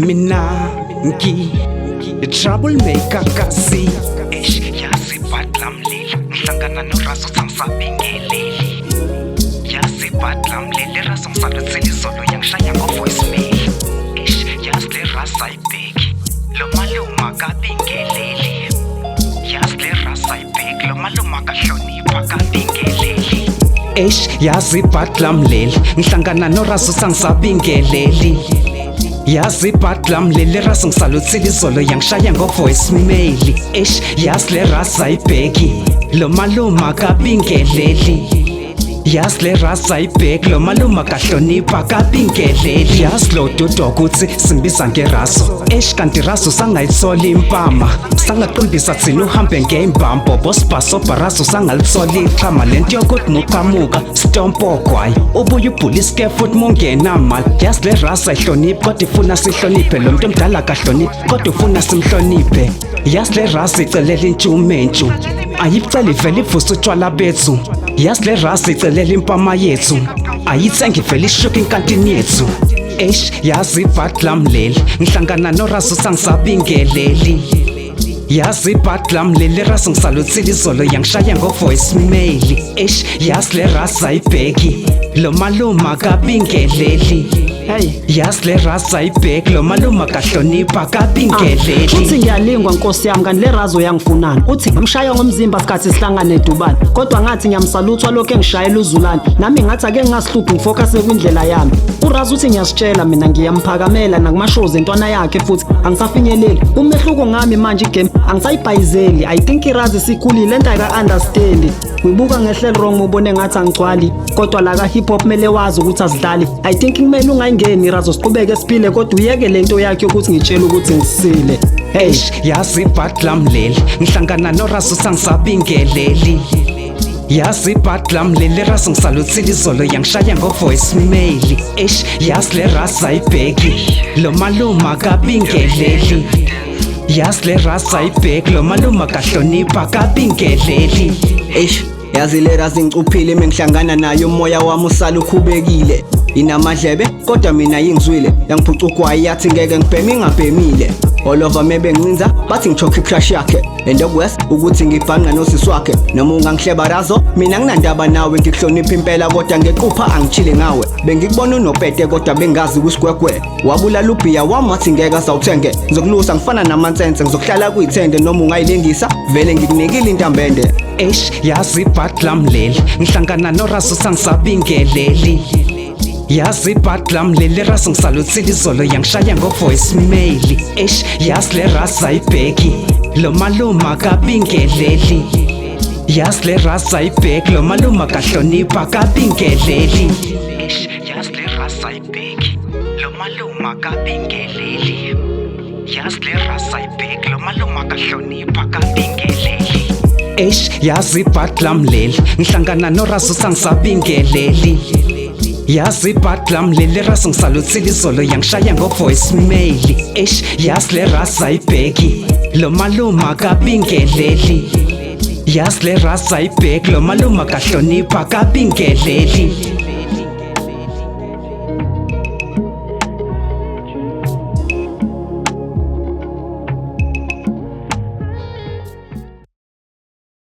Mina ngi troublemaker kasi yazi badla mlilo ngihlangana noraso sangisabingeleli yazi badla mlilo raso ngisaluthela izolo yangishaya ngo-voicemail yazi le rasa ayibheki lo maluma kabingeleli yazi le rasa ayibheki lo maluma kahlonipha kabingeleli yazi badla mlilo ngihlangana noraso sangisabingeleli yazi badla mlilo raso ngisaluthela izolo yangishaya ngo-voicemail yazi le rasa ayibheki lo maluma kabingeleli yazi le rasa ayibheki lo maluma kahlonipha kabingeleli yazi lo dudo ukuthi simbiza ngeraso kanti raso sangayithola impama sangaqondisa thina uhambe ngeimbambo bosibhasobha raso sangalithola iqhama lento yokuthi muqhamuka sitompogwayo ubuye ubhula isikefu futhi mungenamali yazi le rasa ayihloniphi kodwa ifuna sihloniphe lo muntu omdala kahloniphi kodwa ufuna simhloniphe yazi le rasa icelela intshumentshu ayicela ivele ivuse utshwala bethu yazi le rasa icelela impama yethu ayithenga ivele ishuka inkantini yethu yazi badla mlilo ngihlangana noraso sangisabingeleli yazi badla mlilo raso ngisaluthela izolo yangishaya ngo-voicemail yazi le rasa ayibheki lo maluma kabingeleli yazi le rasa ayibheki lo maluma kahlonipha kabingeleli uthi ngiyalingwa nkosi yami kanti le razo yangifunani uthi ngimshaya ngomzimba sikhathi sihlangane edubane kodwa ngathi ngiyamsaluthwa lokho engishayela uzulane nami ngathi ake ngingasihluphi ngifokase kwindlela yami urazo uthi ngiyasitshela mina ngiyamphakamela nakumashows entwana yakhe futhi angisafinyeleli umehluko ngami manje igame angisayibhayizeli I think irazi sikhulile lento ayika-understand ngibuka ngehlelo wrong ubone ngathi angigcwali kodwa la ka hip hop mele wazi ukuthi azidlali I think kumele ungayingeni irazo siqhubeke siphile kodwa uyeke lento yakhe ukuthi ngitshela ukuthi ngisile yazi badla mlilo ngihlangana noraso sangisabingeleli yazi badla mlilo raso ngisaluthela izolo yangishaya ngo-voicemail yazi le rasa ayibheki lo maluma kabingeleli yazi le rasa ayibheki lo maluma kahlonipha kabingeleli yazi le rasa ngicuphile mengihlangana nayo umoya wami usala ukhubekile inamadlebe kodwa mina yingizwile yangiphuca ugwayi yathi ngeke ngibheme ingabhemile all over mebe ngincinza bathi ngijokhe icrush yakhe and okwes ukuthi ngibhanqa nosisi wakhe noma ungangihleba razo mina nginandaba nawe ngikuhlonipha impela kodwa ngequpha angitshile ngawe bengikubona unopete kodwa bengazi kusigwegwe wabulala ubhiya wami wathi ngeke asawuthenge ngizokulusa ngifana namansense ngizokuhlala kuyithende noma ungayilengisa vele ngikunikile intambende yazi badla mlilo ngihlangana noraso sangisabingeleli yazi badla mlilo raso ngisaluthela izolo yangishaya ngo-voicemail yazi le rasa ayibheki lo maluma kabingeleli yazi le rasa ayibheki lo maluma kahlonipha kabingeleli yazi le rasa ayibheki lo maluma kabingeleli yazi le rasa ayibheki lo maluma kahlonipha kabingeleli yazi badla mlilo ngihlangana noraso sangisabingeleli yazi badla mlilo raso ngisaluthela izolo yangishaya ngo-voicemail yazi le rasa ayibheki lo maluma kabingeleli yazi le rasa ayibheki lo maluma kahlonipha kabingeleli